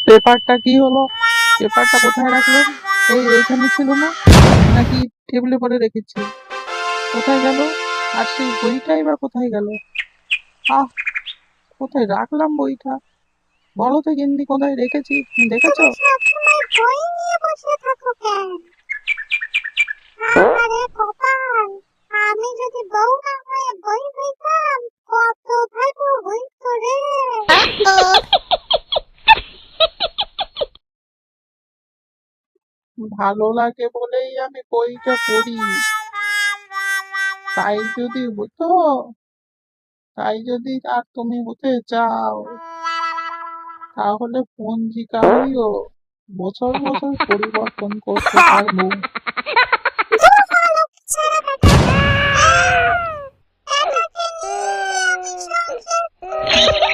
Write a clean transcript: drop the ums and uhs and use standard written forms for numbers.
পেপারটা কি হলো? পেপারটা কোথায় রাখলেন? এইখানে ছিল না? নাকি টেবিলে পরে রেখেছি? কোথায় গেল? আর সেই বইটাই বা কোথায় গেল? আহ, কোথায় রাখলাম বইটা? বলো তো গিন্নি, কোথায় রেখেছি? দেখেছো? তুমি সবসময় বই নিয়ে বসে থাকো কেন? আরে কপাল, আমি যদি বউ না হয়ে বই হইতাম কত ভালো হইতো রে। ভালো লাগে বলেই আমি বইটা পড়ি। তাই যদি হতো, তাই যদি আর তুমি হতে চাও, তাহলে পঞ্জিকাগুলিও বছর বছর পরিবর্তন করতে পারবো। দূর হলো ছেড়ে বেটা। এটাকে নিয়ে আমি সংসার করি।